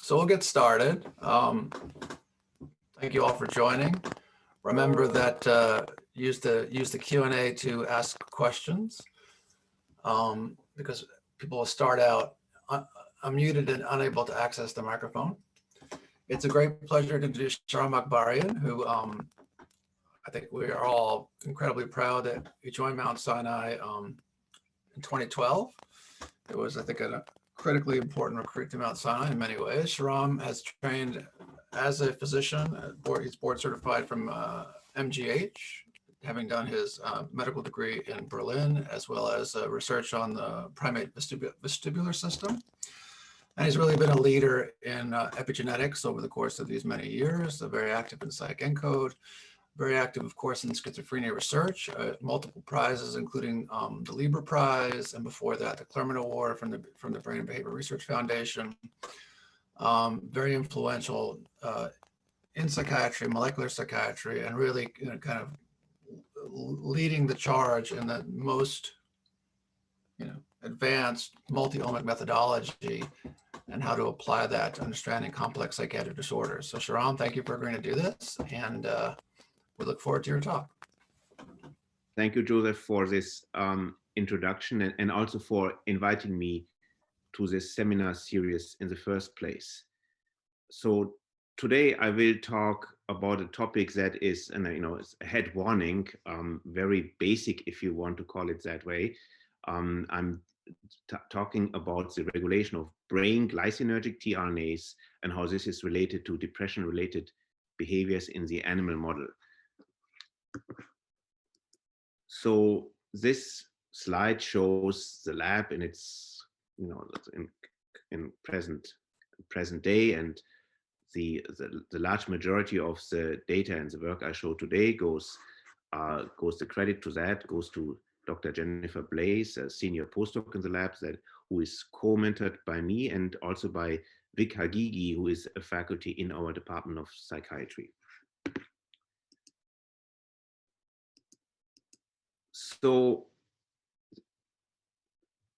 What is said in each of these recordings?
So we'll get started. Thank you all for joining. Remember that use the Q&A to ask questions because people will start out unmuted and unable to access the microphone. It's a great pleasure to introduce Schahram Akbarian, who I think we are all incredibly proud that he joined Mount Sinai in 2012. It was, I think, a critically important recruit to Mount Sinai in many ways. Schahram has trained as a physician. He's board certified from MGH, having done his medical degree in Berlin, as well as research on the primate vestibular system. And he's really been a leader in epigenetics over the course of these many years, very active in PsycEncode, very active, of course, in schizophrenia research, multiple prizes, including the Lieber Prize, and before that, the Clermont Award from the Brain and Behavior Research Foundation. Very influential in psychiatry, molecular psychiatry, and really kind of leading the charge in the most advanced multi-omic methodology and how to apply that to understanding complex psychiatric disorders. So Schahram, thank you for agreeing to do this, and we look forward to your talk. Thank you, Joseph, for this introduction and also for inviting me to this seminar series in the first place. So today I will talk about a topic that is, it's a head warning, very basic if you want to call it that way. I'm talking about the regulation of brain glycinergic tRNAs and how this is related to depression-related behaviors in the animal model. So this slide shows the lab in its, in present day, and the large majority of the data and the work I show today goes the credit to that goes to Dr. Jennifer Blaze, a senior postdoc in the lab who is co-mentored by me, and also by Vic Hagigi, who is a faculty in our Department of Psychiatry. So,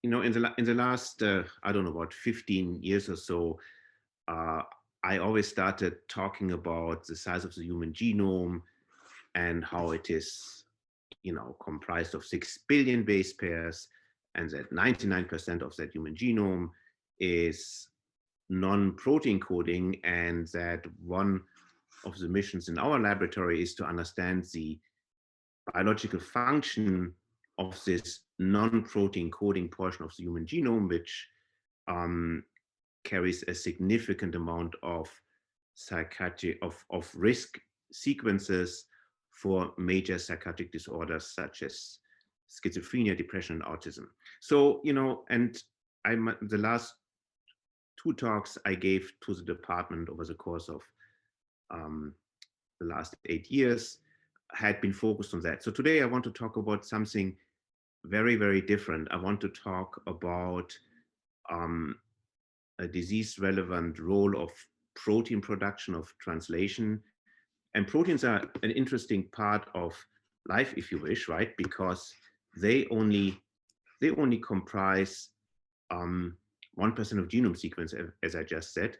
in the last, I don't know, about 15 years or so, I always started talking about the size of the human genome and how it is, comprised of 6 billion base pairs, and that 99% of that human genome is non-protein coding, and that one of the missions in our laboratory is to understand the biological function of this non-protein coding portion of the human genome, which carries a significant amount of psychiatric of risk sequences for major psychiatric disorders such as schizophrenia, depression, and autism. So, and the last 2 talks I gave to the department over the course of the last 8 years had been focused on that. So today I want to talk about something very, very different. I want to talk about a disease-relevant role of protein production, of translation. And proteins are an interesting part of life, if you wish, right? Because they only comprise 1% of genome sequence, as I just said.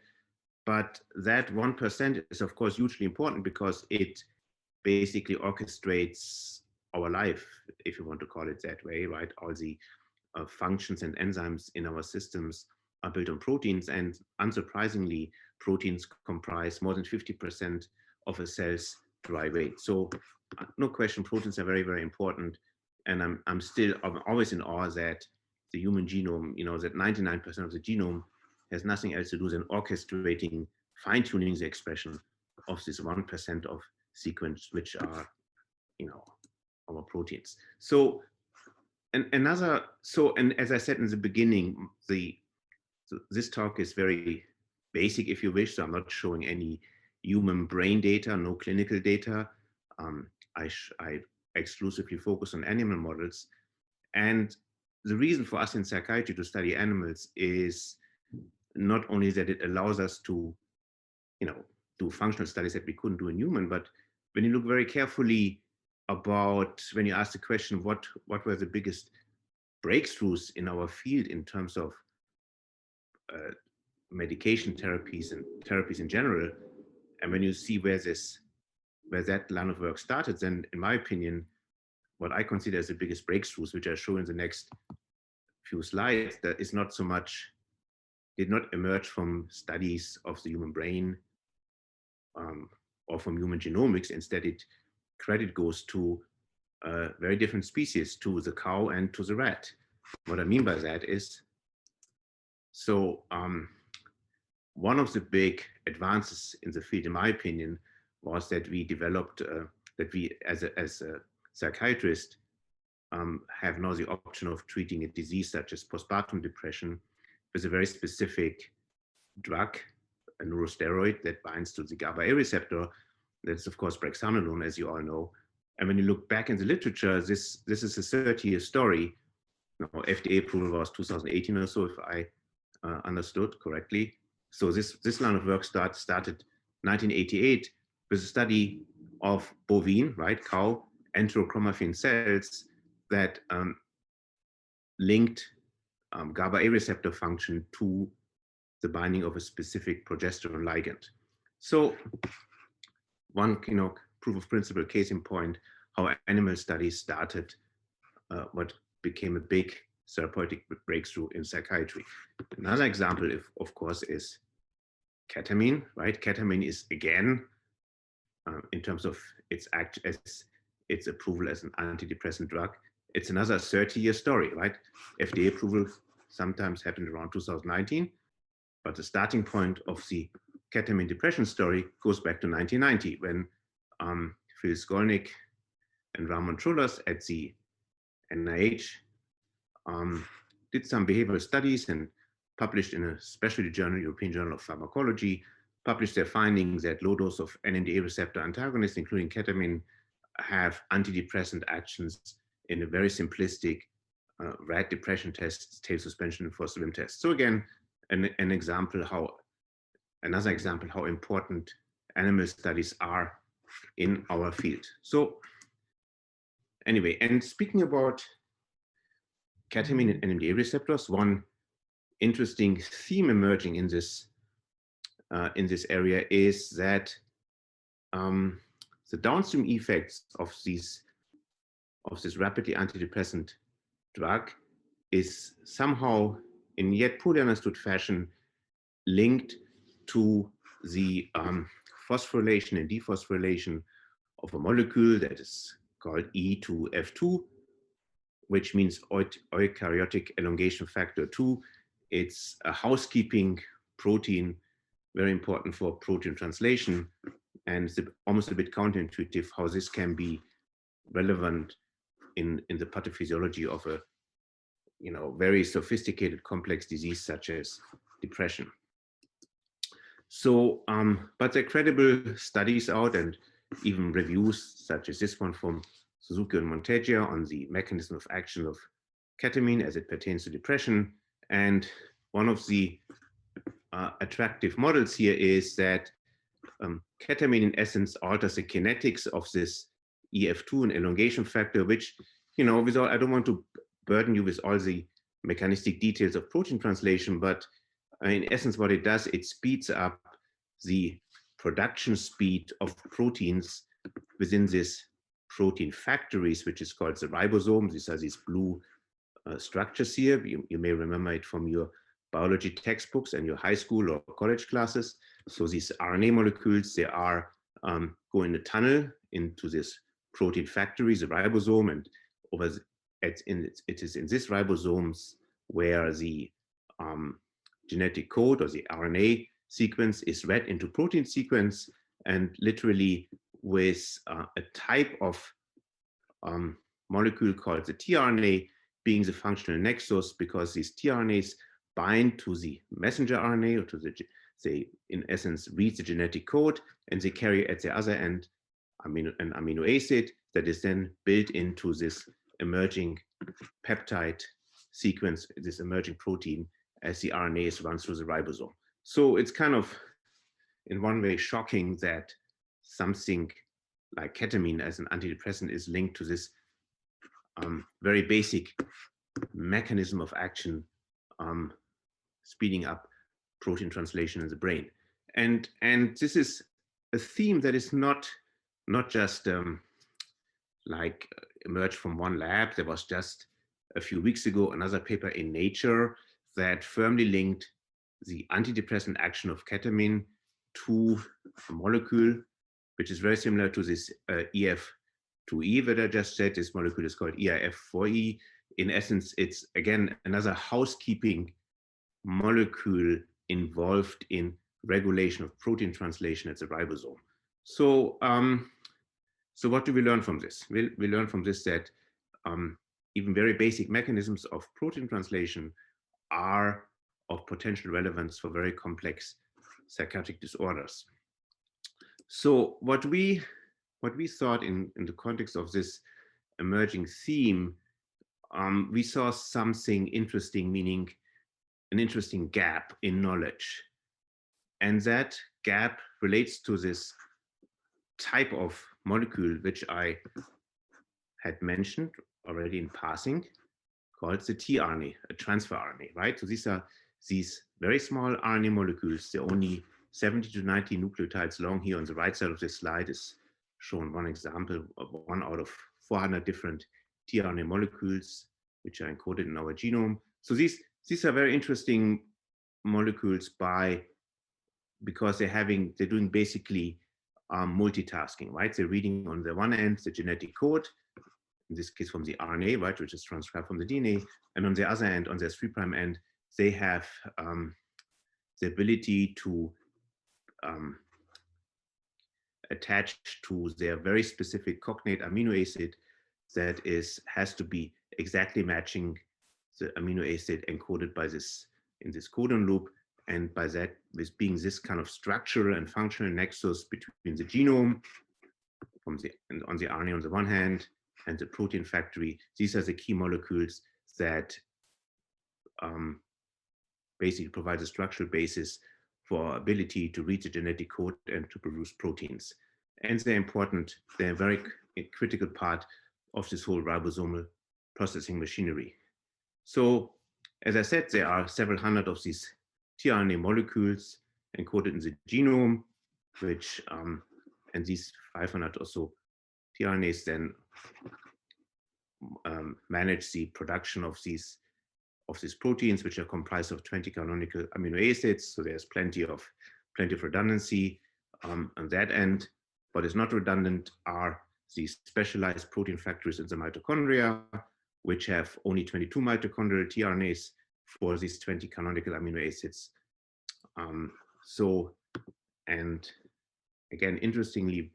But that 1% is, of course, hugely important because it basically orchestrates our life, if you want to call it that way, right? All the functions and enzymes in our systems are built on proteins, and unsurprisingly, proteins comprise more than 50% of a cell's dry weight. So no question, proteins are very, very important. And I'm always in awe that the human genome, that 99% of the genome has nothing else to do than orchestrating, fine-tuning the expression of this 1% of sequence, which are, our proteins. So, and as I said in the beginning, this talk is very basic, if you wish. So I'm not showing any human brain data, no clinical data. I exclusively focus on animal models. And the reason for us in psychiatry to study animals is not only that it allows us to, do functional studies that we couldn't do in human, but when you look very carefully about, when you ask the question, what were the biggest breakthroughs in our field in terms of medication therapies and therapies in general. And when you see where that line of work started, then in my opinion, what I consider as the biggest breakthroughs, which I show in the next few slides, that is not so much, did not emerge from studies of the human brain or from human genomics. Instead, credit goes to very different species, to the cow and to the rat. What I mean by that is, so one of the big advances in the field, in my opinion, was that we developed, that we as a psychiatrist have now the option of treating a disease such as postpartum depression with a very specific drug, a neurosteroid that binds to the GABA A receptor. That's of course brexanolone, as you all know. And when you look back in the literature, this is a 30-year story. Now, FDA approval was 2018 or so, if I understood correctly. So this line of work started 1988 with a study of bovine, right, cow, enterochromaffin cells that linked GABA A receptor function to the binding of a specific progesterone ligand. So one proof of principle case in point, how animal studies started what became a big therapeutic breakthrough in psychiatry. Another example, of course, is ketamine, right? Ketamine is, again, in terms of its approval as an antidepressant drug, it's another 30-year story, right? FDA approval sometimes happened around 2019, but the starting point of the ketamine depression story goes back to 1990, when Phil Skolnick and Ramon Trulas at the NIH did some behavioral studies and published in a specialty journal, European Journal of Pharmacology, published their findings that low dose of NMDA receptor antagonists, including ketamine, have antidepressant actions in a very simplistic rat depression test, tail suspension for swim test. So again, another example how important animal studies are in our field. So anyway, and speaking about ketamine and NMDA receptors, one interesting theme emerging in this area is that the downstream effects of this rapidly antidepressant drug is somehow, in yet poorly understood fashion, linked to the phosphorylation and dephosphorylation of a molecule that is called E2F2, which means eukaryotic elongation factor 2. It's a housekeeping protein, very important for protein translation, and it's almost a bit counterintuitive how this can be relevant in the pathophysiology of a very sophisticated complex disease such as depression. So, but there are credible studies out and even reviews such as this one from Suzuki and Monteggia on the mechanism of action of ketamine as it pertains to depression. And one of the attractive models here is that ketamine in essence alters the kinetics of this EF2 and elongation factor, which, I don't want to burden you with all the mechanistic details of protein translation, but in essence what it does, it speeds up the production speed of proteins within this protein factories, which is called the ribosome. These are these blue structures here. You may remember it from your biology textbooks and your high school or college classes. So these RNA molecules, they are go in a tunnel into this protein factory, the ribosome, and it is in this ribosomes where the genetic code or the RNA sequence is read into protein sequence, and literally with a type of molecule called the tRNA being the functional nexus, because these tRNAs bind to the messenger RNA, or to they in essence read the genetic code, and they carry at the other end an amino acid that is then built into this emerging peptide sequence, this emerging protein, as the RNAs run through the ribosome. So it's kind of, in one way, shocking that something like ketamine as an antidepressant is linked to this very basic mechanism of action, speeding up protein translation in the brain. And this is a theme that is not just like emerged from one lab. There was just a few weeks ago another paper in Nature that firmly linked the antidepressant action of ketamine to a molecule which is very similar to this EF2E that I just said. This molecule is called EIF4E. In essence, it's again another housekeeping molecule involved in regulation of protein translation at the ribosome. So, so what do we learn from this? We learn from this that even very basic mechanisms of protein translation are of potential relevance for very complex psychiatric disorders. So what we thought in the context of this emerging theme, we saw something interesting, meaning an interesting gap in knowledge. And that gap relates to this type of molecule, which I had mentioned already in passing, called the tRNA, a transfer RNA, right? So these are these very small RNA molecules. They're only 70 to 90 nucleotides long. Here on the right side of this slide is shown one example of 1 out of 400 different tRNA molecules, which are encoded in our genome. So these are very interesting molecules because they're doing basically multitasking, right? They're reading on the one end the genetic code, in this case from the RNA, right, which is transcribed from the DNA, and on the other end, on their 3' end, they have the ability to attach to their very specific cognate amino acid that has to be exactly matching the amino acid encoded by this in this codon loop, and by that, this being this kind of structural and functional nexus between the genome on the RNA on the one hand and the protein factory. These are the key molecules that basically provide a structural basis for our ability to read the genetic code and to produce proteins. And they're important, they're a very critical part of this whole ribosomal processing machinery. So, as I said, there are several hundred of these tRNA molecules encoded in the genome, which, and these 500 or so tRNAs then manage the production of these proteins, which are comprised of 20 canonical amino acids. So there's plenty of redundancy on that end. What is not redundant are these specialized protein factories in the mitochondria, which have only 22 mitochondrial tRNAs for these 20 canonical amino acids. And again, interestingly,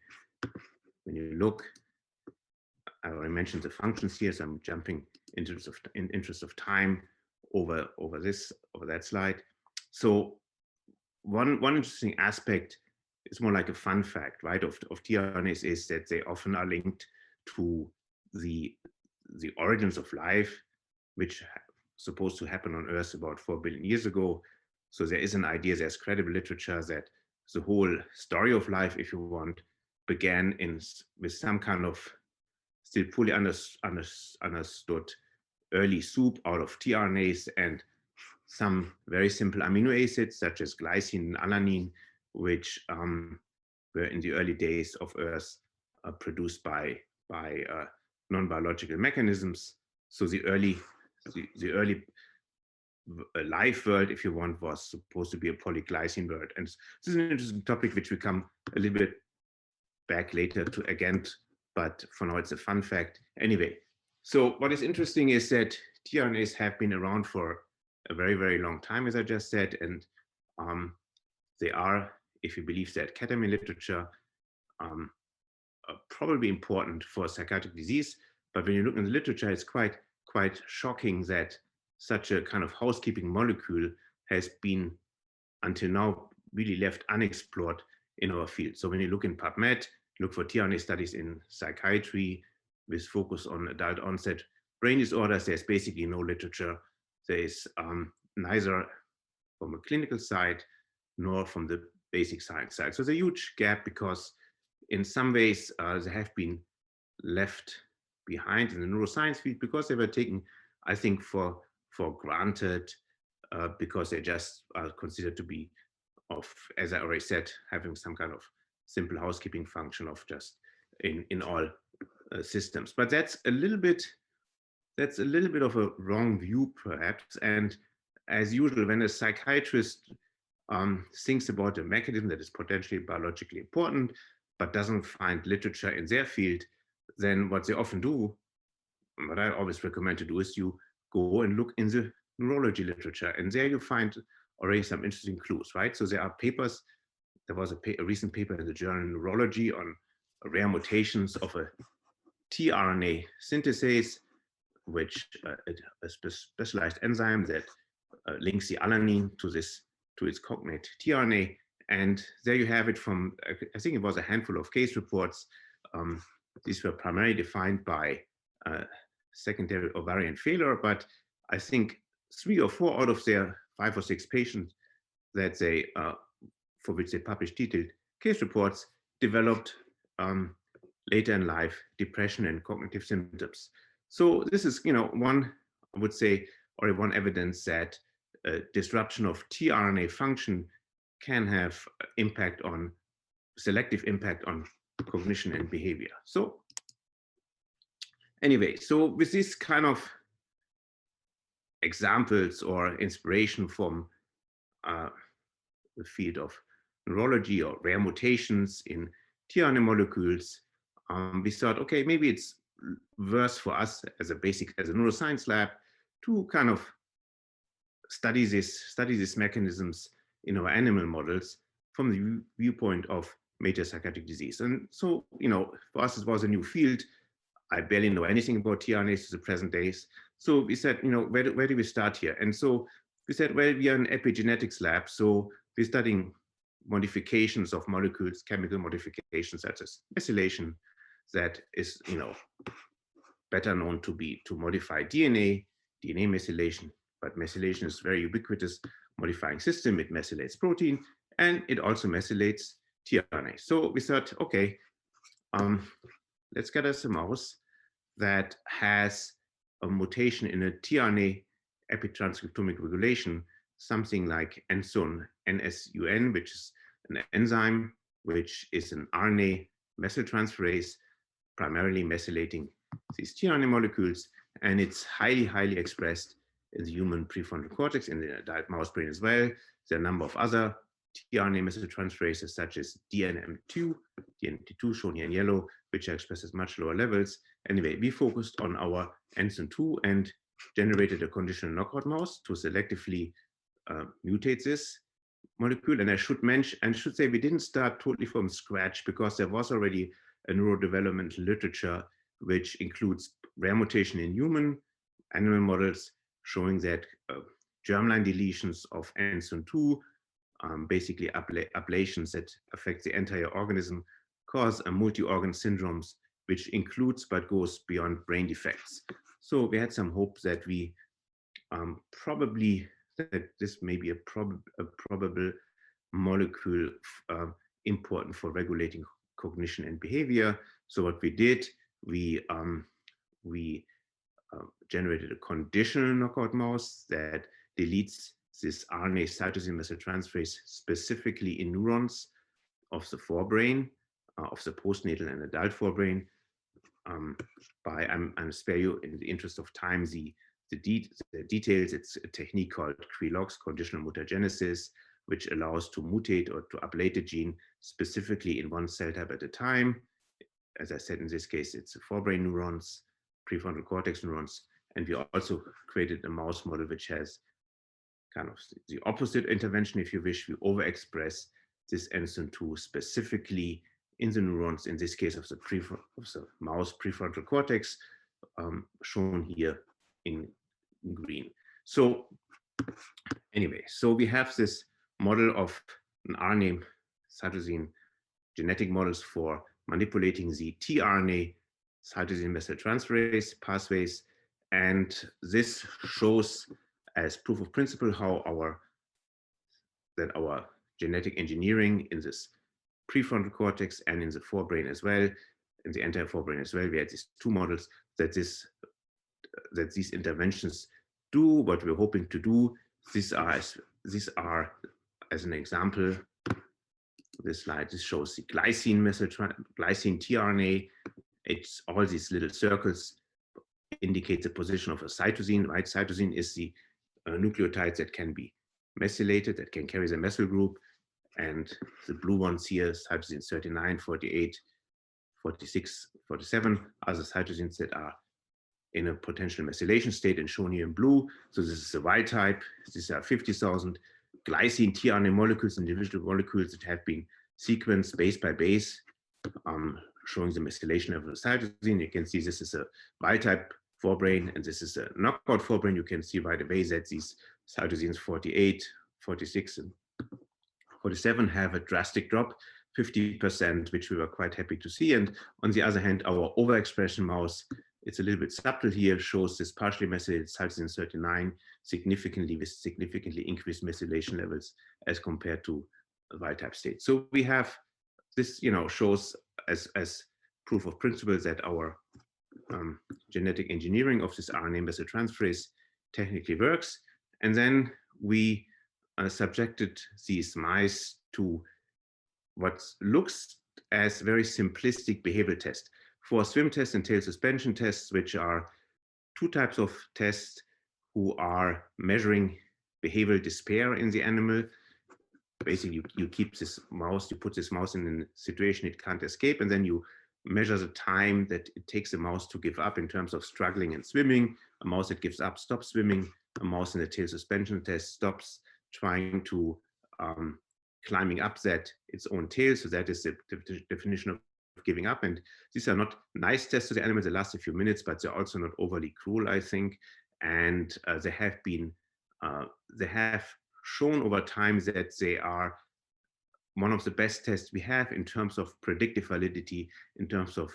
when you look, I already mentioned the functions here, so I'm jumping in interest of time over that slide. So one interesting aspect is more like a fun fact, right, of tRNAs is that they often are linked to the origins of life, which supposed to happen on Earth about 4 billion years ago. So there is an idea, there's credible literature that the whole story of life, if you want, began with some kind of still poorly understood early soup out of tRNAs and some very simple amino acids such as glycine and alanine, which were in the early days of Earth produced by non-biological mechanisms. So the early life world, if you want, was supposed to be a polyglycine world. And this is an interesting topic which we come a little bit back later to again, but for now it's a fun fact. Anyway, so what is interesting is that tRNAs have been around for a very, very long time, as I just said, and they are, if you believe that ketamine literature, probably important for psychiatric disease. But when you look in the literature, it's quite shocking that such a kind of housekeeping molecule has been, until now, really left unexplored in our field. So when you look in PubMed, look for tRNA studies in psychiatry with focus on adult onset brain disorders, there's basically no literature. There is neither from a clinical side nor from the basic science side. So there's a huge gap because in some ways they have been left behind in the neuroscience field because they were taken, I think, for granted because they just are considered to be of, as I already said, having some kind of simple housekeeping function of just in all systems. But that's a little bit of a wrong view, perhaps. And as usual, when a psychiatrist thinks about a mechanism that is potentially biologically important, but doesn't find literature in their field, then what they often do, what I always recommend to do, is you go and look in the neurology literature, and there you find already some interesting clues, right? So there are papers. There was a recent paper in the journal Neurology on rare mutations of a tRNA synthase, which a specialized enzyme that links the alanine to its cognate tRNA. And there you have it from, I think it was a handful of case reports. These were primarily defined by secondary ovarian failure, but I think 3 or 4 out of their 5 or 6 patients that they, for which they published detailed case reports, developed later in life depression and cognitive symptoms. So this is, one, I would say, or one evidence that disruption of tRNA function can have selective impact on cognition and behavior. So anyway, so with this kind of examples or inspiration from the field of neurology or rare mutations in tRNA molecules, we thought, okay, maybe it's worth for us as a neuroscience lab to kind of study these mechanisms in our animal models from the viewpoint of major psychiatric disease. And so, for us, it was a new field. I barely know anything about tRNAs in the present days. So we said, where do we start here? And so we said, well, we are an epigenetics lab. So we're studying modifications of molecules, chemical modifications such as methylation, that is, better known to modify DNA methylation. But methylation is a very ubiquitous modifying system. It methylates protein, and it also methylates tRNA. So we thought, okay, let's get us a mouse that has a mutation in a tRNA epitranscriptomic regulation, something like NSUN, which is an enzyme which is an RNA methyltransferase, primarily methylating these tRNA molecules, and it's highly, highly expressed in the human prefrontal cortex, in the adult mouse brain as well. There are a number of other tRNA methyltransferases such as DNMT2 shown here in yellow, which are expressed at much lower levels. Anyway, we focused on our NSUN2 and generated a conditional knockout mouse to selectively mutate this molecule. And I should say we didn't start totally from scratch, because there was already a neurodevelopmental literature which includes rare mutation in human animal models showing that germline deletions of NSUN2, basically ablations that affect the entire organism, cause a multi-organ syndromes, which includes but goes beyond brain defects. So we had some hope that we that this may be a probable molecule important for regulating cognition and behavior. So what we did, we generated a conditional knockout mouse that deletes this RNA cytosine methyltransferase specifically in neurons of the forebrain, of the postnatal and adult forebrain. I'm spare you in the interest of time the details. It's a technique called CRELOX, conditional mutagenesis, which allows to mutate or to ablate the gene specifically in one cell type at a time. As I said, in this case, it's forebrain neurons, prefrontal cortex neurons, and we also created a mouse model which has kind of the opposite intervention, if you wish. We overexpress this NSUN2 specifically in the neurons, in this case of the mouse prefrontal cortex, shown here in green. So anyway, so we have this model of an RNA cytosine genetic models for manipulating the tRNA cytosine methyltransferase pathways. And this shows as proof of principle how our genetic engineering in this prefrontal cortex and in the forebrain as well, in the entire forebrain as well, we had these 2 models that these interventions do what we're hoping to do. these are, as an example, this slide, this shows the glycine tRNA. It's all these little circles indicate the position of a cytosine, right? Cytosine is the nucleotide that can be methylated, that can carry the methyl group. And the blue ones here, cytosine 39, 48, 46, 47, are the cytosines that are in a potential methylation state and shown here in blue. So this is the wild type. These are 50,000 glycine tRNA molecules, individual molecules that have been sequenced base by base, showing the methylation level of cytosine. You can see this is a wild type forebrain, and this is a knockout forebrain. You can see right away that these cytosines 48, 46, and 47 have a drastic drop, 50%, which we were quite happy to see. And on the other hand, our overexpression mouse, it's a little bit subtle here, shows this partially methylated cytosine 39 with significantly increased methylation levels as compared to a wild type state. So we have this, shows as proof of principle that our genetic engineering of this RNA methyltransferase technically works. And then we subjected these mice to what looks as very simplistic behavioral tests. For swim tests and tail suspension tests, which are two types of tests who are measuring behavioral despair in the animal. Basically, you keep this mouse, you put this mouse in a situation it can't escape, and then you measure the time that it takes a mouse to give up in terms of struggling and swimming. A mouse that gives up stops swimming. A mouse in the tail suspension test stops trying to climbing up its own tail. So that is the definition of giving up. And these are not nice tests to the animals. They last a few minutes, but they're also not overly cruel, I think. And they have shown over time that they are one of the best tests we have in terms of predictive validity, in terms of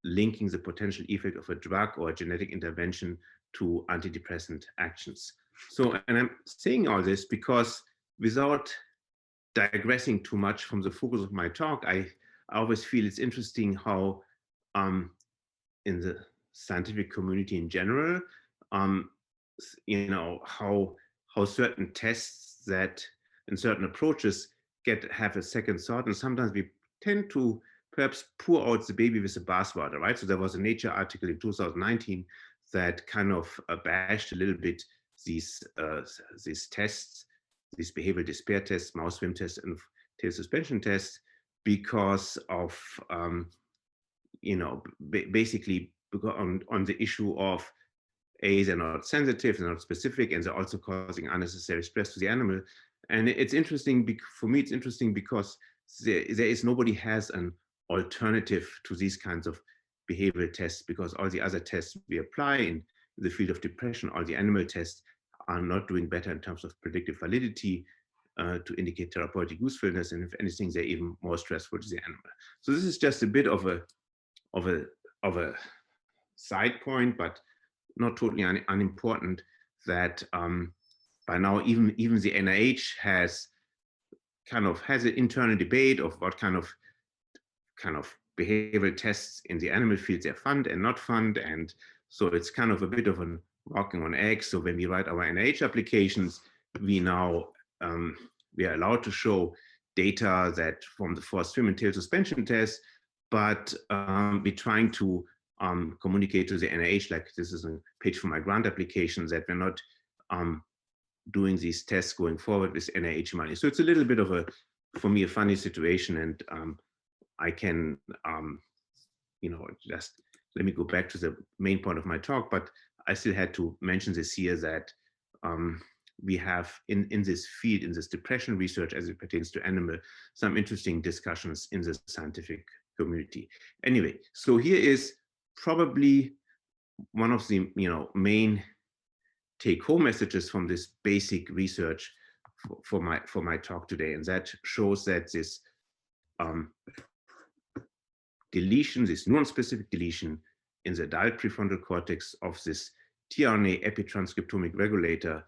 linking the potential effect of a drug or a genetic intervention to antidepressant actions. So, and I'm saying all this because without digressing too much from the focus of my talk, I always feel it's interesting how in the scientific community in general, how certain tests that and certain approaches have a second thought, and sometimes we tend to perhaps pour out the baby with the bathwater, right? So there was a Nature article in 2019 that kind of bashed a little bit these tests, these behavioral despair tests, mouse swim tests, and tail suspension tests, because of basically on the issue of they're not sensitive, they're not specific, and they're also causing unnecessary stress to the animal. And it's interesting, for me, it's interesting because nobody has an alternative to these kinds of behavioral tests, because all the other tests we apply in the field of depression, all the animal tests are not doing better in terms of predictive validity to indicate therapeutic usefulness. And if anything, they're even more stressful to the animal. So this is just a bit of a side point, but not totally unimportant, that by now even the NIH has an internal debate of what kind of behavioral tests in the animal field they fund and not fund. And so it's kind of a bit of a walking on eggs. So when we write our NIH applications, we now we are allowed to show data that from the forced swim and tail suspension test, but we're trying to communicate to the NIH, like this is a page for my grant application, that we're not doing these tests going forward with NIH money. So it's a little bit of for me, a funny situation. And I can, just let me go back to the main point of my talk, but I still had to mention this here, that we have in this field, in this depression research as it pertains to animal, some interesting discussions in the scientific community. Anyway, so here is probably one of the main take-home messages from this basic research for my talk today, and that shows that this deletion, this neuron-specific deletion in the adult prefrontal cortex of this tRNA epitranscriptomic regulator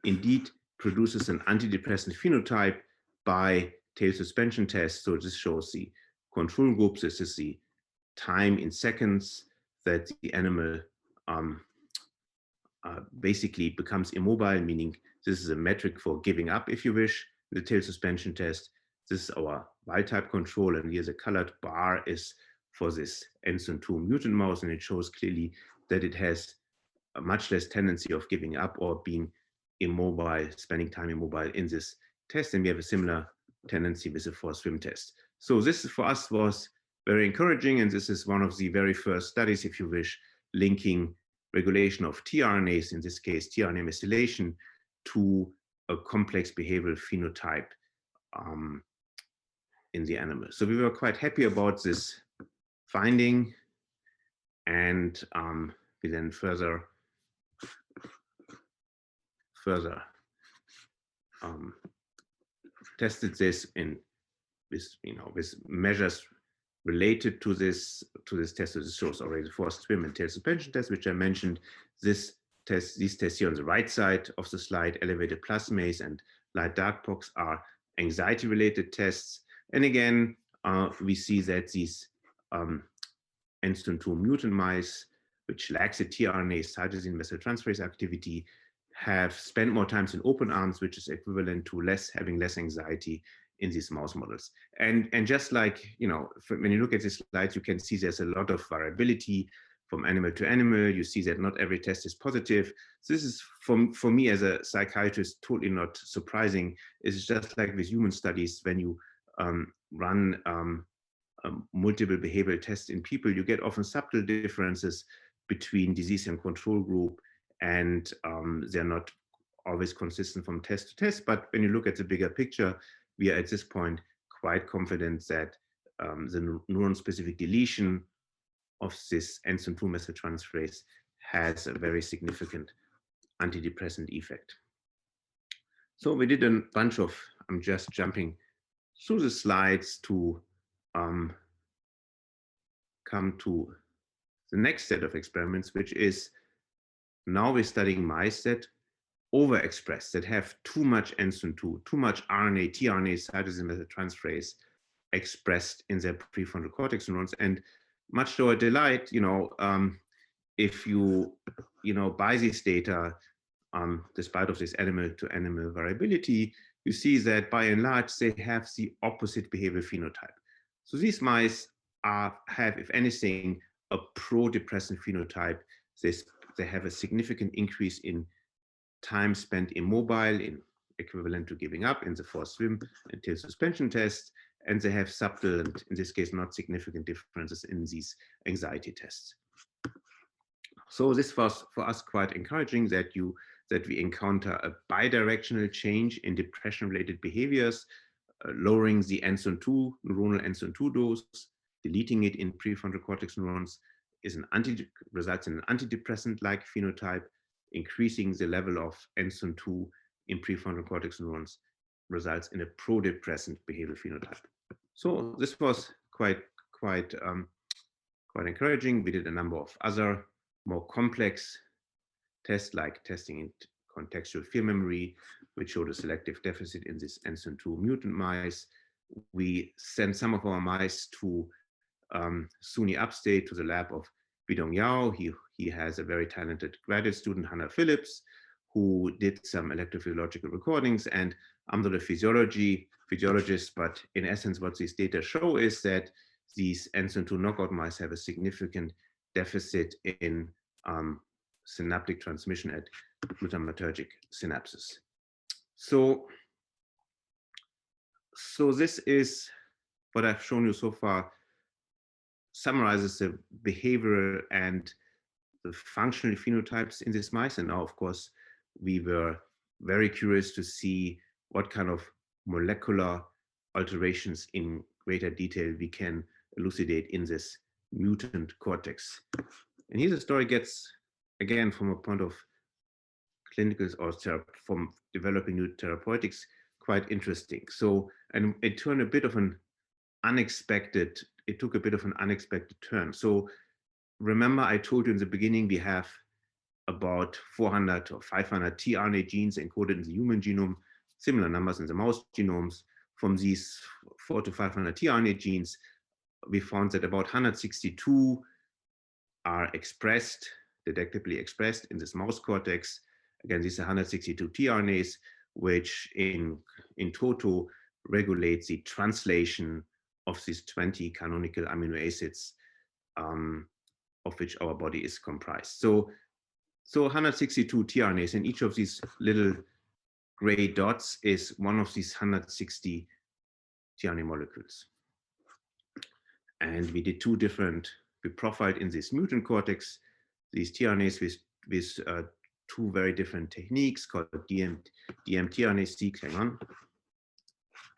indeed produces an antidepressant phenotype by tail suspension test. So this shows the control groups. This is the time in seconds that the animal basically becomes immobile, meaning this is a metric for giving up, if you wish, the tail suspension test. This is our wild type control, and here the colored bar is for this NSUN2 mutant mouse, and it shows clearly that it has a much less tendency of giving up or being immobile, spending time immobile in this test, and we have a similar tendency with the forced swim test. So this for us was very encouraging, and this is one of the very first studies, if you wish, linking regulation of tRNAs, in this case tRNA methylation, to a complex behavioral phenotype in the animal. So we were quite happy about this finding, and we then further tested this with measures related to this test. So this shows already the forced swim and tail suspension test, which I mentioned. These tests here on the right side of the slide, elevated plasmase and light dark box, are anxiety-related tests. And again, we see that these NSUN2 mutant mice, which lacks the tRNA cytosine methyltransferase activity, have spent more time in open arms, which is equivalent to having less anxiety in these mouse models. And just like, when you look at these slides, you can see there's a lot of variability from animal to animal. You see that not every test is positive. So this is, for me as a psychiatrist, totally not surprising. It's just like with human studies, when you run multiple behavioral tests in people, you get often subtle differences between disease and control group, and they're not always consistent from test to test. But when you look at the bigger picture, we are at this point quite confident that the neuron-specific deletion of this NSUN2 methyltransferase has a very significant antidepressant effect. So we did a bunch of, I'm just jumping through the slides to come to the next set of experiments, which is now we're studying mice that overexpress, that have too much NSUN2, too much RNA, tRNA, cytosine methyltransferase expressed in their prefrontal cortex neurons. And much to our delight, if you buy this data, despite of this animal-to-animal variability, you see that by and large they have the opposite behavioral phenotype. So these mice have, if anything, a pro-depressant phenotype. They have a significant increase in time spent immobile, equivalent to giving up in the forced swim and tail suspension test, and they have subtle, and in this case not significant, differences in these anxiety tests. So this was for us quite encouraging, that we encounter a bidirectional change in depression-related behaviors, lowering the NSUN2, neuronal NSUN2 dose, deleting it in prefrontal cortex neurons results in an antidepressant-like phenotype. Increasing the level of NSUN2 in prefrontal cortex neurons results in a pro-depressant behavioral phenotype. So this was quite encouraging. We did a number of other more complex tests, like testing in contextual fear memory, which showed a selective deficit in this NSUN2 mutant mice. We sent some of our mice to SUNY Upstate, to the lab of Bidong Yao. He has a very talented graduate student, Hannah Phillips, who did some electrophysiological recordings, and I'm not a physiologist, but in essence, what these data show is that these NSUN2 knockout mice have a significant deficit in synaptic transmission at glutamatergic synapses. So this is what I've shown you so far, summarizes the behavioral and the functional phenotypes in these mice. And now, of course, we were very curious to see what kind of molecular alterations in greater detail we can elucidate in this mutant cortex. And here the story gets, again, from a point of clinical or from developing new therapeutics, quite interesting. So, and it turned a bit of an unexpected, it took a bit of an unexpected turn. So remember, I told you in the beginning, we have about 400 or 500 tRNA genes encoded in the human genome, similar numbers in the mouse genomes. From these 400 to 500 tRNA genes, we found that about 162 are expressed detectably expressed in this mouse cortex. Again, these are 162 tRNAs, which in toto regulates the translation of these 20 canonical amino acids of which our body is comprised. So 162 tRNAs, and each of these little gray dots is one of these 160 tRNA molecules. And we did we profiled in this mutant cortex these tRNAs with two very different techniques called DMT-RNA-seq,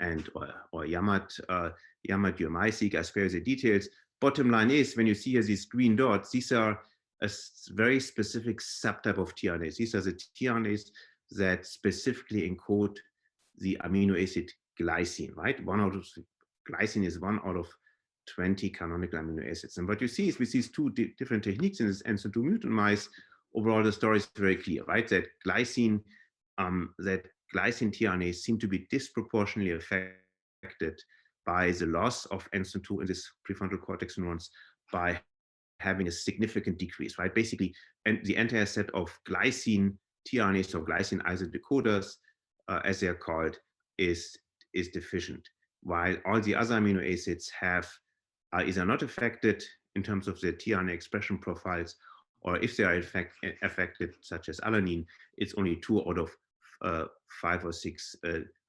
and or YAMAT-UMI-seq. I spare you the details. Bottom line is, when you see here these green dots, these are a very specific subtype of tRNAs. These are the tRNAs that specifically encode the amino acid glycine, right? Glycine is 1 out of 20 canonical amino acids. And what you see is with these two different techniques in this NSUN2 mutant mice, overall the story is very clear, right? That glycine tRNAs seem to be disproportionately affected by the loss of NSUN2 in this prefrontal cortex neurons by having a significant decrease, right? Basically, and the entire set of glycine tRNAs or glycine isodecoders, as they are called, is deficient, while all the other amino acids are either not affected in terms of their tRNA expression profiles, or if they are affected, such as alanine, it's only 2 out of 5 or 6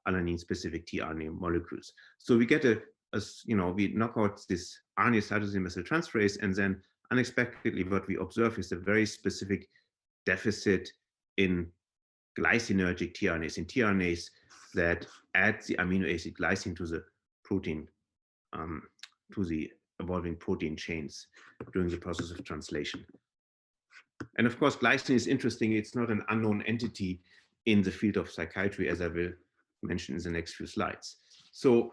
alanine-specific tRNA molecules. So we get we knock out this RNA cytosine methyltransferase, and then unexpectedly what we observe is a very specific deficit in glycinergic tRNAs, in tRNAs that add the amino acid glycine to the protein, to the evolving protein chains during the process of translation. And of course, glycine is interesting. It's not an unknown entity in the field of psychiatry, as I will mention in the next few slides. So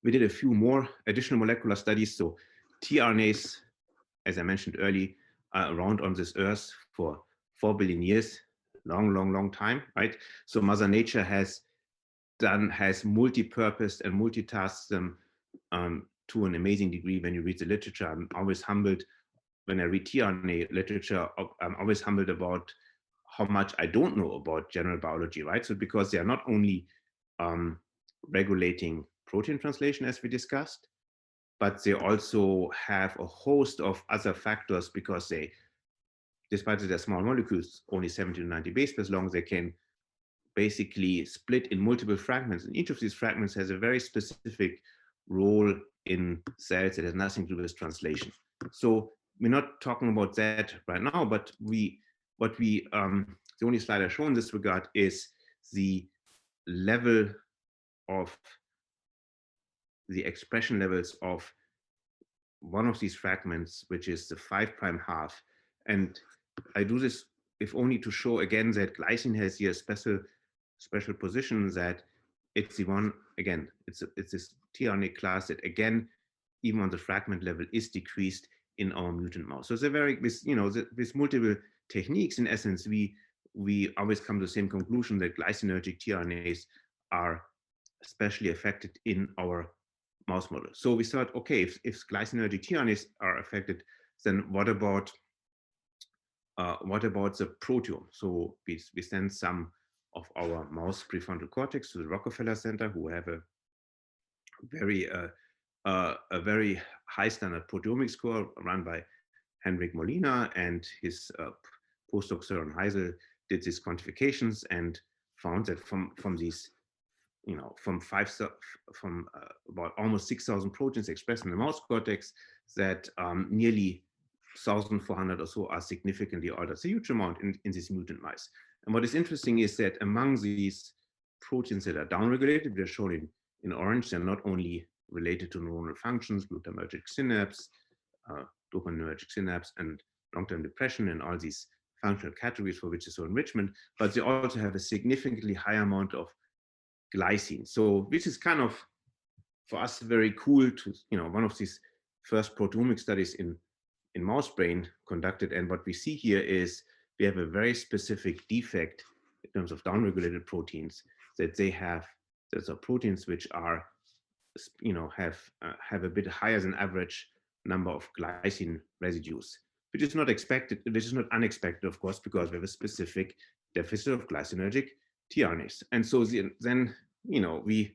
we did a few more additional molecular studies. So tRNAs, as I mentioned earlier, are around on this earth for 4 billion years, long time, right? So Mother Nature has multi-purposed and multitasked them to an amazing degree. When you read the literature, I'm always humbled when I read tRNA literature. I'm always humbled about how much I don't know about general biology, right? So because they are not only regulating protein translation, as we discussed, but they also have a host of other factors, because they, despite their small molecules, only 70 to 90 base pairs long, they can basically split in multiple fragments. And each of these fragments has a very specific role in cells that has nothing to do with translation. So we're not talking about that right now, but the only slide I show in this regard is the level of the expression levels of one of these fragments, which is the 5' half. And I do this if only to show again that glycine has here a special position, that it's the one, again, it's this tRNA class that, again, even on the fragment level, is decreased in our mutant mouse. So it's a very, with multiple techniques, in essence, we always come to the same conclusion that glycinergic tRNAs are especially affected in our mouse model. So we thought, okay, if glycinergic tRNAs are affected, then what about the proteome? So we send some of our mouse prefrontal cortex to the Rockefeller Center, who have a very high standard proteomics score run by Henrik Molina, and his postdoc Søren Heisel did these quantifications and found that from these, from about almost 6,000 proteins expressed in the mouse cortex, that nearly 1,400 or so are significantly altered. It's a huge amount in these mutant mice. And what is interesting is that among these proteins that are downregulated, they're shown in orange, they're not only related to neuronal functions, glutamatergic synapse, dopaminergic synapse, and long-term depression, and all these functional categories for which is so enrichment, but they also have a significantly higher amount of glycine. So this is kind of, for us, very cool to, one of these first proteomic studies in mouse brain conducted. And what we see here is we have a very specific defect in terms of downregulated proteins, that they have, those are proteins which are, have a bit higher than average number of glycine residues. which is not expected, which is not unexpected, of course, because we have a specific deficit of glycinergic tRNAs. And so then, you know, we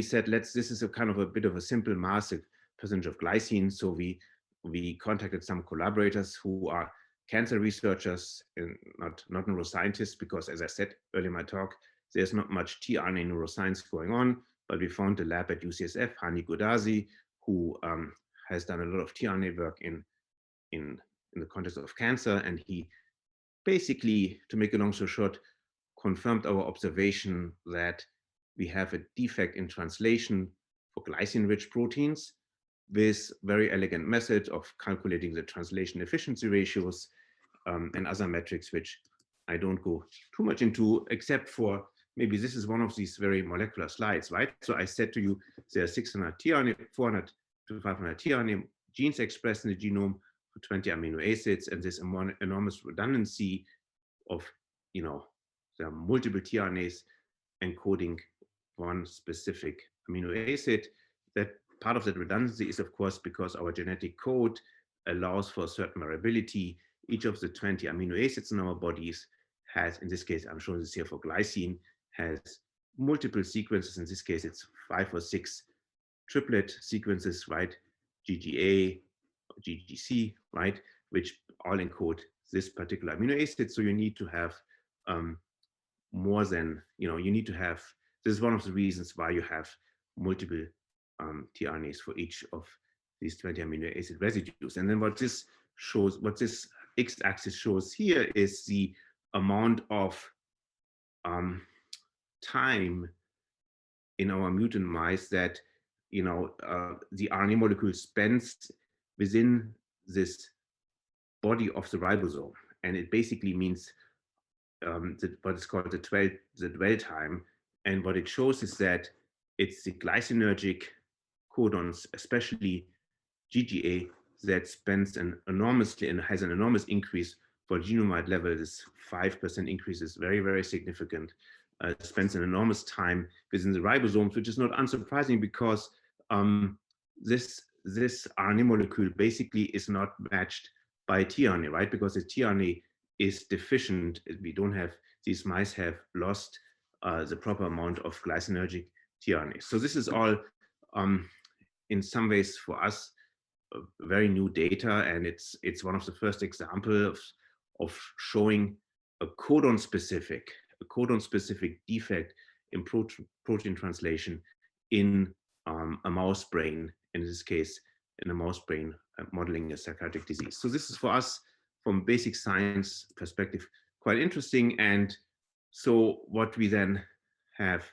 said, this is a kind of a bit of a simple mass, a percentage of glycine. So we contacted some collaborators who are cancer researchers and not neuroscientists, because as I said earlier in my talk, there's not much tRNA neuroscience going on, but we found a lab at UCSF, Hani Godazi, who has done a lot of tRNA work in the context of cancer. And he basically, to make a long story short, confirmed our observation that we have a defect in translation for glycine-rich proteins with very elegant method of calculating the translation efficiency ratios and other metrics, which I don't go too much into, except for maybe this is one of these very molecular slides, right? So I said to you, there are 600 tRNA, 400 to 500 tRNA genes expressed in the genome for 20 amino acids, and this enormous redundancy of, you know, there are multiple tRNAs encoding one specific amino acid. That part of that redundancy is, of course, because our genetic code allows for certain variability. Each of the 20 amino acids in our bodies has, in this case, I'm showing this here for glycine, has multiple sequences. In this case, it's 5 or 6 triplet sequences, right? GGA, GGC, right? Which all encode this particular amino acid. So you need to have more than, you know, you need to have, this is one of the reasons why you have multiple tRNAs for each of these 20 amino acid residues. And then what this shows, what this x-axis shows here is the amount of time in our mutant mice that, you know, the RNA molecule spends within this body of the ribosome. And it basically means what is called the dwell time. And what it shows is that it's the glycinergic codons, especially GGA, that spends an enormously and has an enormous increase for genome-wide level. This 5% increase is very, very significant. Spends an enormous time within the ribosomes, which is not unsurprising because this RNA molecule basically is not matched by tRNA, right? Because the tRNA is deficient. We don't have, these mice have lost the proper amount of glycinergic tRNA. So this is all in some ways for us very new data, and it's one of the first examples of showing a codon specific defect in protein translation in a mouse brain, in this case in a mouse brain modeling a psychiatric disease. So this is for us, from basic science perspective, quite interesting. And so what we then have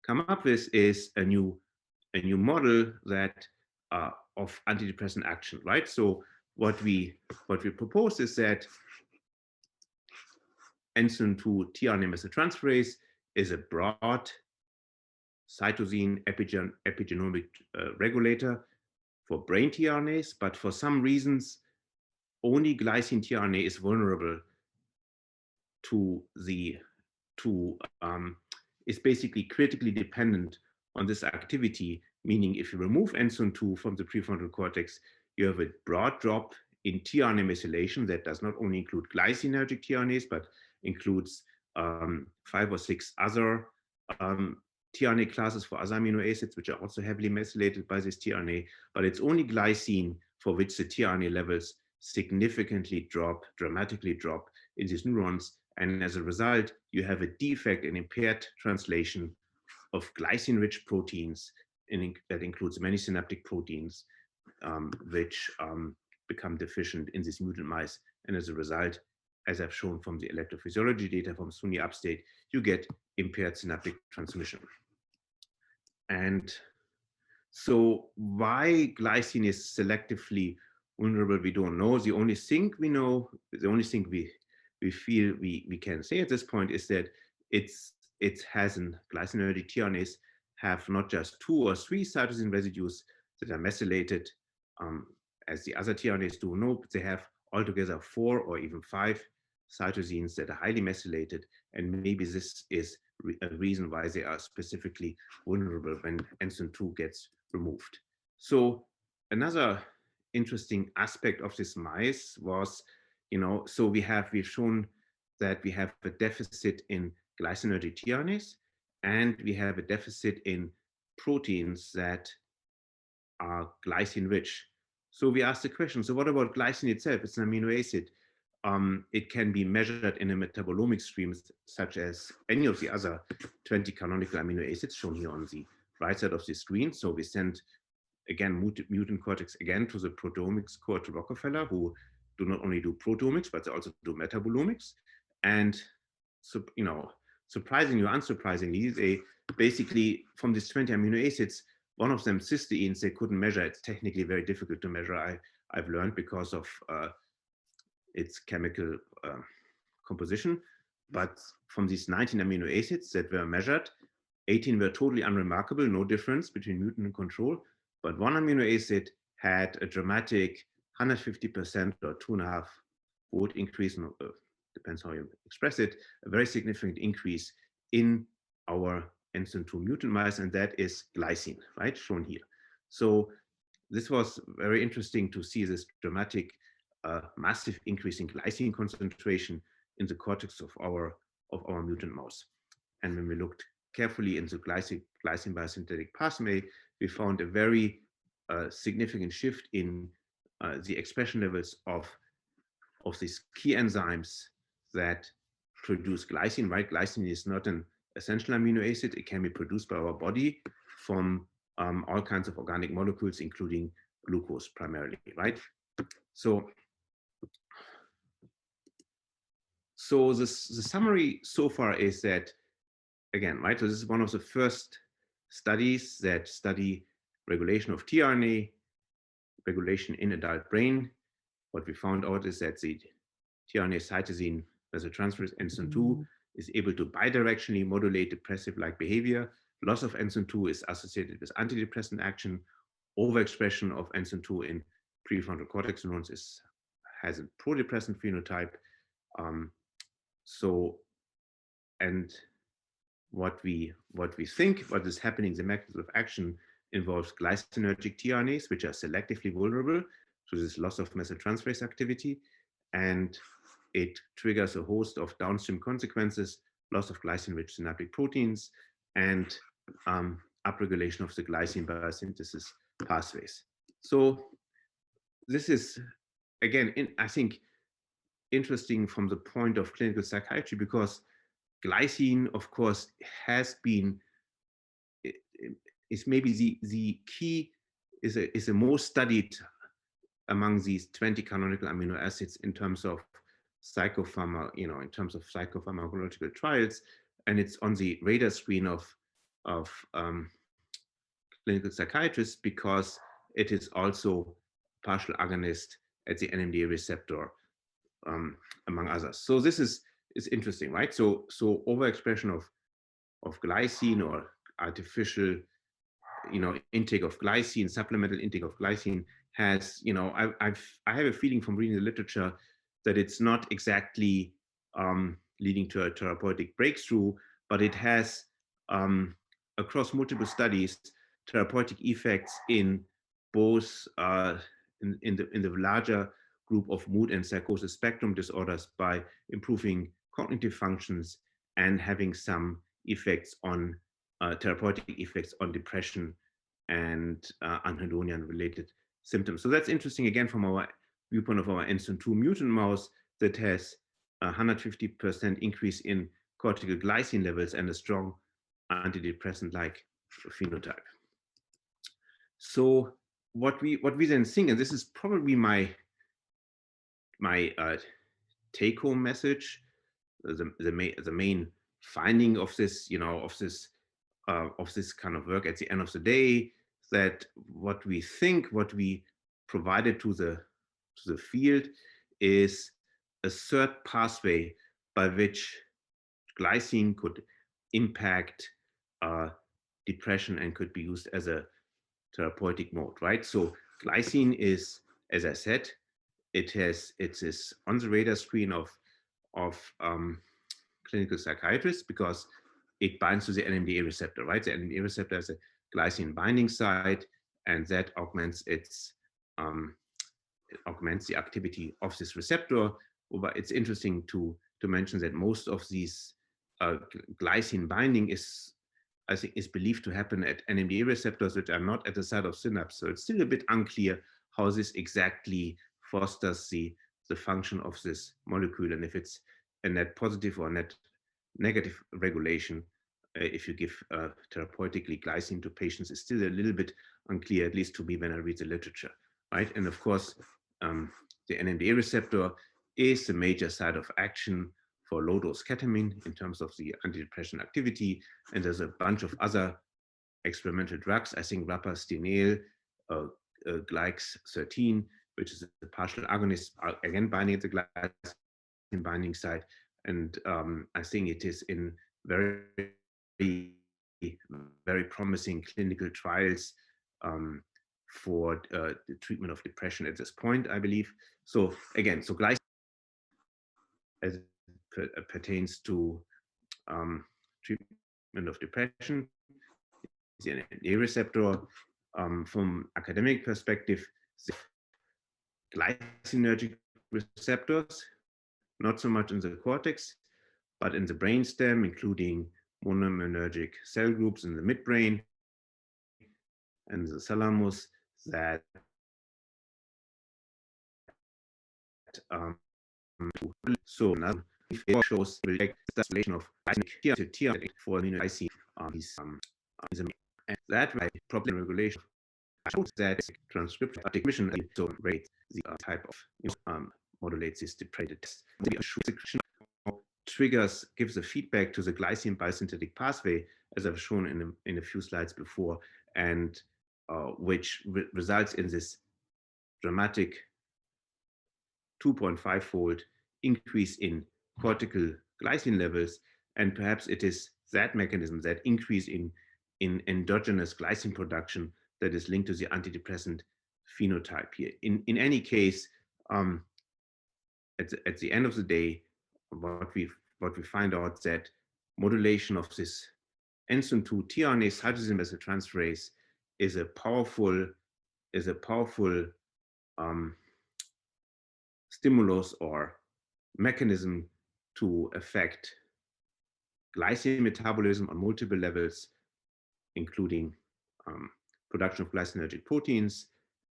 come up with is a new model that of antidepressant action, right? So what we propose is that NSUN2 tRNA methyltransferase is a broad cytosine epigenomic regulator for brain tRNAs, but for some reasons, only glycine tRNA is vulnerable to is basically critically dependent on this activity, meaning if you remove NSUN2 from the prefrontal cortex, you have a broad drop in tRNA methylation that does not only include glycinergic tRNAs, but includes 5 or 6 other tRNA classes for other amino acids, which are also heavily methylated by this tRNA, but it's only glycine for which the tRNA levels significantly dramatically drop in these neurons. And as a result, you have a defect and impaired translation of glycine-rich proteins, that includes many synaptic proteins, which become deficient in these mutant mice. And as a result, as I've shown from the electrophysiology data from SUNY Upstate, you get impaired synaptic transmission. And so why glycine is selectively vulnerable, we don't know. The only thing we know, the only thing we feel we can say at this point is that it has an glycinergic tRNAs have not just 2 or 3 cytosine residues that are methylated as the other tRNAs do. No, they have altogether 4 or even 5 cytosines that are highly methylated, and maybe this is a reason why they are specifically vulnerable when NSUN2 gets removed. So another interesting aspect of this mice was, so we've shown that we have a deficit in glycinergic tRNAs, and we have a deficit in proteins that are glycine rich. So we asked the question, so what about glycine itself? It's an amino acid. It can be measured in a metabolomic streams, such as any of the other 20 canonical amino acids shown here on the right side of the screen. So we send, again, mutant cortex again to the proteomics core at Rockefeller, who do not only do proteomics, but they also do metabolomics. And so, surprisingly or unsurprisingly, they basically, from these 20 amino acids, one of them, cysteines, they couldn't measure. It's technically very difficult to measure, I've learned, because of its chemical composition. But from these 19 amino acids that were measured, 18 were totally unremarkable, no difference between mutant and control. But one amino acid had a dramatic 150% or 2.5-fold increase, depends how you express it, a very significant increase in our NSUN2 mutant mice, and that is glycine, right, shown here. So this was very interesting to see this dramatic, massive increase in glycine concentration in the cortex of our mutant mouse. And when we looked carefully in the glycine biosynthetic pathway, we found a very significant shift in the expression levels of these key enzymes that produce glycine, right? Glycine is not an essential amino acid. It can be produced by our body from all kinds of organic molecules, including glucose primarily, right? So the summary so far is that, again, right, so this is one of the first studies that study regulation of tRNA, regulation in adult brain. What we found out is that the tRNA cytosine methyltransferase NSUN2 is able to bidirectionally modulate depressive-like behavior. Loss of NSUN2 is associated with antidepressant action. Overexpression of NSUN2 in prefrontal cortex neurons has a pro-depressant phenotype. And what we think, what is happening, the mechanism of action involves glycinergic tRNAs, which are selectively vulnerable to this loss of methyltransferase activity. And it triggers a host of downstream consequences, loss of glycine-rich synaptic proteins, and upregulation of the glycine biosynthesis pathways. So this is, again, I think, interesting from the point of clinical psychiatry, because glycine, of course, is maybe the key, is a most studied among these 20 canonical amino acids in terms of in terms of psychopharmacological trials, and it's on the radar screen of clinical psychiatrists because it is also partial agonist at the NMDA receptor, among others. So this is interesting, right? So overexpression of glycine or artificial, intake of glycine, supplemental intake of glycine has, I have a feeling from reading the literature that it's not exactly leading to a therapeutic breakthrough, but it has, across multiple studies, therapeutic effects in both in the larger group of mood and psychosis spectrum disorders by improving cognitive functions and having some effects on therapeutic effects on depression and anhedonia-related symptoms. So that's interesting, again, from our viewpoint of our NSUN2 mutant mouse that has a 150% increase in cortical glycine levels and a strong antidepressant-like phenotype. So what we then think, and this is probably my take-home message, the main finding of this, of this kind of work at the end of the day, that what we provided to the field is a third pathway by which glycine could impact depression and could be used as a therapeutic mode, right? So glycine is, as I said, it is on the radar screen of clinical psychiatrists because it binds to the NMDA receptor, right? The NMDA receptor has a glycine binding site, and that augments its augments the activity of this receptor. But it's interesting to mention that most of these glycine binding is, I think, is believed to happen at NMDA receptors, which are not at the site of synapse. So it's still a bit unclear how this exactly fosters the function of this molecule, and if it's a net positive or net negative regulation. If you give therapeutically glycine to patients, is still a little bit unclear, at least to me when I read the literature, right? And of course, the NMDA receptor is the major site of action for low-dose ketamine in terms of the antidepressant activity. And there's a bunch of other experimental drugs. I think rapastinel, Glyc13, which is a partial agonist, again binding at the glycine binding site. And I think it is in very, very promising clinical trials for the treatment of depression at this point, I believe. So again, so glycine as it pertains to treatment of depression, the NMDA receptor. From academic perspective, the glycinergic receptors, not so much in the cortex, but in the brainstem, including monoaminergic cell groups in the midbrain and the thalamus that so now it shows the translation of tRNA for amino acid and that by problem regulation shows that transcription activation rate the type of modulates this depredated test. Triggers gives a feedback to the glycine biosynthetic pathway, as I've shown in a few slides before, and which results in this dramatic 2.5-fold increase in cortical glycine levels. And perhaps it is that mechanism, that increase in endogenous glycine production, that is linked to the antidepressant phenotype here. In any case, at the end of the day, what we find out that modulation of this NSUN2 tRNA cytosine methyltransferase is a powerful stimulus or mechanism to affect glycine metabolism on multiple levels, including production of glycinergic proteins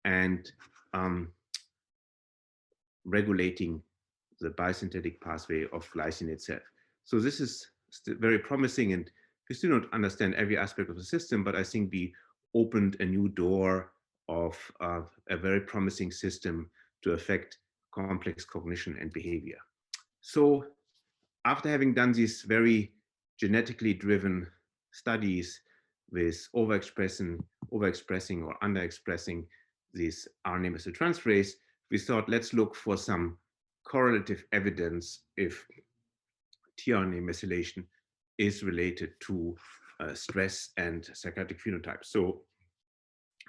and regulating the biosynthetic pathway of glycine itself. So this is still very promising, and we still don't understand every aspect of the system, but I think we opened a new door of a very promising system to affect complex cognition and behavior. So after having done these very genetically driven studies with overexpressing or underexpressing this RNA methyltransferase, we thought, let's look for some correlative evidence if tRNA methylation is related to stress and psychiatric phenotypes. So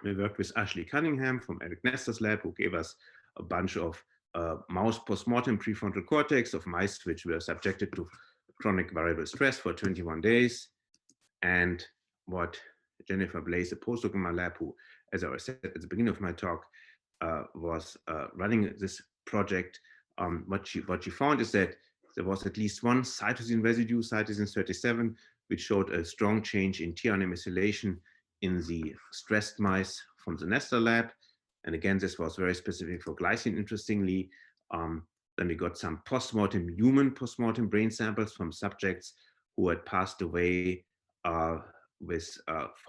we worked with Ashley Cunningham from Eric Nestor's lab, who gave us a bunch of mouse postmortem prefrontal cortex of mice which were subjected to chronic variable stress for 21 days. And what Jennifer Blaze, a postdoc in my lab, who, as I said at the beginning of my talk, was running this project, what she found is that there was at least one cytosine residue, cytosine 37, which showed a strong change in tRNA methylation in the stressed mice from the Nestor lab. And again, this was very specific for glycine, interestingly. Then we got some human postmortem brain samples from subjects who had passed away from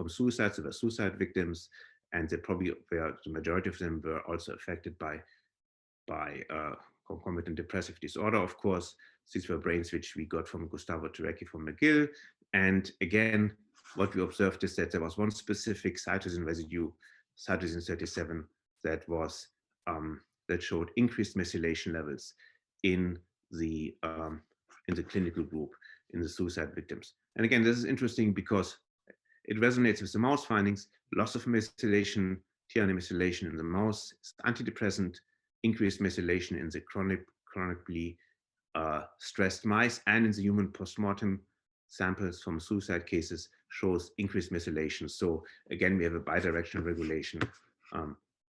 suicides. They were suicide victims, and they probably were, the majority of them were also affected by concomitant depressive disorder, of course. These were brains which we got from Gustavo Turecki from McGill. And again, what we observed is that there was one specific cytosine residue, cytosine 37, that was that showed increased methylation levels in the clinical group, in the suicide victims. And again, this is interesting because it resonates with the mouse findings. Loss of methylation, tRNA methylation in the mouse, antidepressant, increased methylation in the chronically stressed mice, and in the human postmortem samples from suicide cases shows increased methylation. So again, we have a bidirectional regulation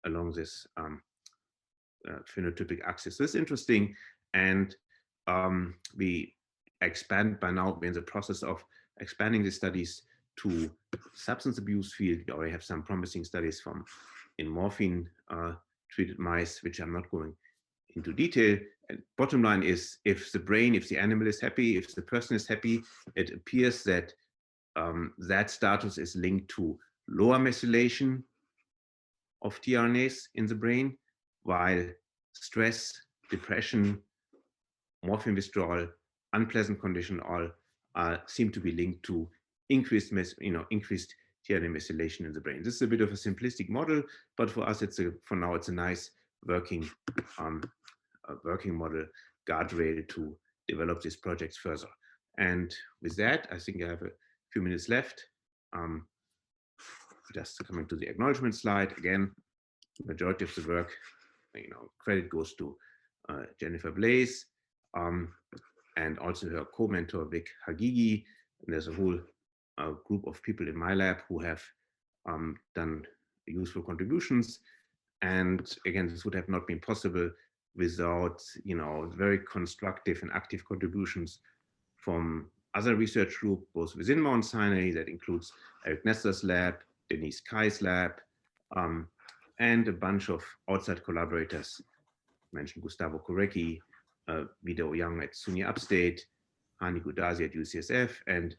along this phenotypic axis. So it's interesting, and we expand by now. We're in the process of expanding the studies to substance abuse field. We already have some promising studies in morphine treated mice, which I'm not going into detail. And bottom line is, if the animal is happy, if the person is happy, it appears that that status is linked to lower methylation of tRNAs in the brain, while stress, depression, morphine withdrawal, unpleasant condition all seem to be linked to increased increased tRNA methylation in the brain. This is a bit of a simplistic model, but for us, for now it's a nice working model guardrail to develop these projects further. And with that, I think I have a few minutes left. Just coming to the acknowledgement slide again. Majority of the work, credit goes to Jennifer Blaze, and also her co-mentor Vic Hagigi. And there's a whole group of people in my lab who have done useful contributions. And again, this would have not been possible without very constructive and active contributions from other research groups, both within Mount Sinai, that includes Eric Nestor's lab, Denise Kai's lab, and a bunch of outside collaborators. I mentioned Gustavo Korecki, Vida Young at SUNY Upstate, Hani Gudazi at UCSF, and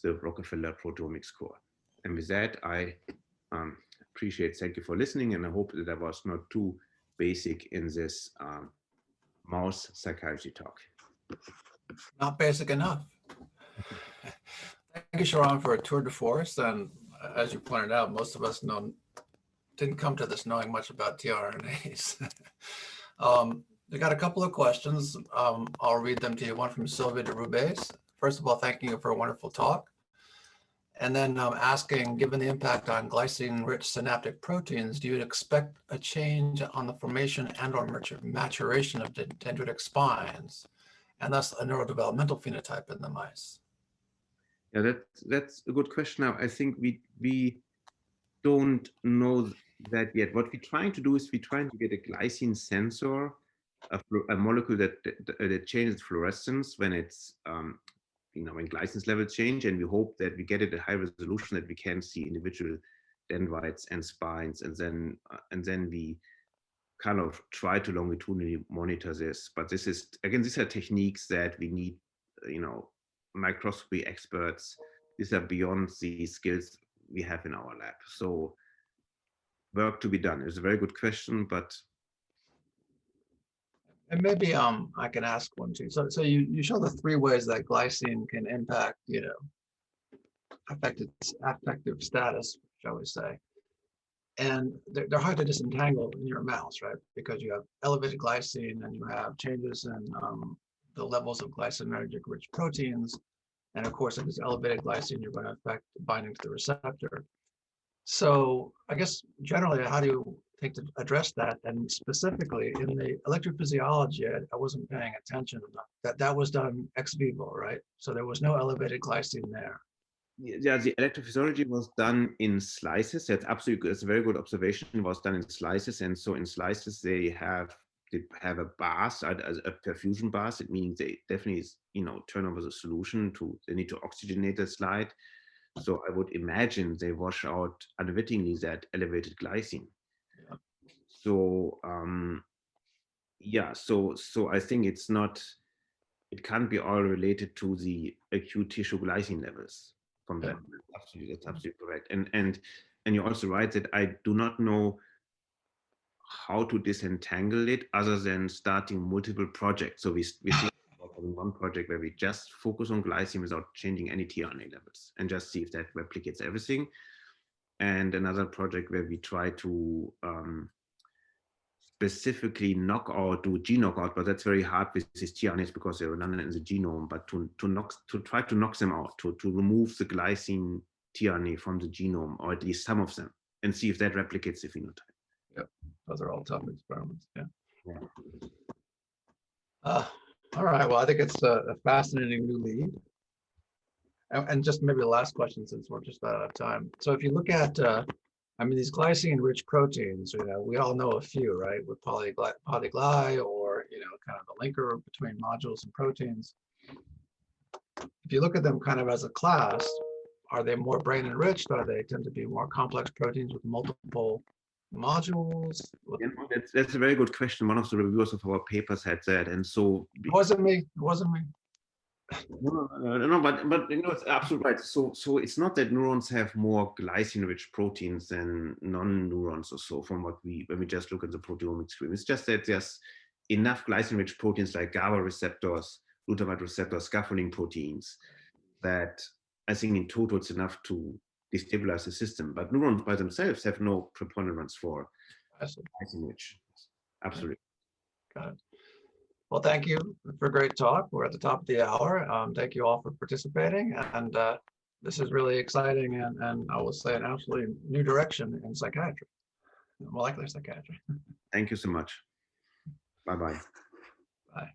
the Rockefeller Proteomics Core. And with that, I thank you for listening, and I hope that I was not too basic in this mouse psychiatry talk. Not basic enough. Thank you, Schahram, for a tour de force. And as you pointed out, most of us didn't come to this knowing much about tRNAs. We got a couple of questions. I'll read them to you. One from Sylvia de Rubes. First of all, thanking you for a wonderful talk. And then asking, given the impact on glycine-rich synaptic proteins, do you expect a change on the formation and or maturation of dendritic spines, and thus a neurodevelopmental phenotype in the mice? Yeah, that's a good question. Now, I think we don't know that yet. What we're trying to do is we're trying to get a glycine sensor, a molecule that changes fluorescence when it's when glycine levels change, and we hope that we get it at high resolution, that we can see individual dendrites and spines, and then we kind of try to longitudinally monitor this. But this is, again, these are techniques that we need, microscopy experts. These are beyond the skills we have in our lab. So work to be done. It's a very good question, but. And maybe I can ask one too. So you show the 3 ways that glycine can impact, affective status, shall we say. And they're hard to disentangle in your mouse, right? Because you have elevated glycine and you have changes in the levels of glycinergic rich proteins. And of course, if it's elevated glycine, you're going to affect binding to the receptor. So I guess generally, how do you think to address that? And specifically in the electrophysiology, I wasn't paying attention enough. That was done ex vivo, right? So there was no elevated glycine there. Yeah, the electrophysiology was done in slices. That's absolutely good. That's a very good observation. It was done in slices, and so in slices they have a bath, a perfusion bath. It means they definitely turn over the solution they need to oxygenate the slide. So I would imagine they wash out unwittingly that elevated glycine. Yeah. So so I think it can't be all related to the acute tissue glycine levels from that. That's absolutely correct. And you're also right that I do not know how to disentangle it other than starting multiple projects. So we think about one project where we just focus on glycine without changing any tRNA levels and just see if that replicates everything. And another project where we try to specifically do gene knockout, but that's very hard with these tRNAs because they're redundant in the genome, but to try to knock them out, to remove the glycine tRNA from the genome, or at least some of them, and see if that replicates the phenotype. Yep, those are all tough experiments. Yeah. All right. Well, I think it's a fascinating new lead. And just maybe the last question, since we're just about out of time. So if you look at I mean, these glycine-rich proteins, we all know a few, right? With polygly or, kind of the linker between modules and proteins. If you look at them kind of as a class, are they more brain enriched? Are they tend to be more complex proteins with multiple modules? That's a very good question. One of the reviewers of our papers had that, and so it wasn't me. It wasn't me. No, but it's absolutely right. So it's not that neurons have more glycine-rich proteins than non-neurons or so. From when we just look at the proteomic stream, it's just that there's enough glycine-rich proteins like GABA receptors, glutamate receptors, scaffolding proteins that I think in total it's enough to destabilize the system. But neurons by themselves have no preponderance for glycine-rich. Absolutely. Got it. Well, thank you for a great talk. We're at the top of the hour. Thank you all for participating. And this is really exciting and I will say an absolutely new direction in psychiatry, molecular psychiatry. Thank you so much. Bye-bye. Bye.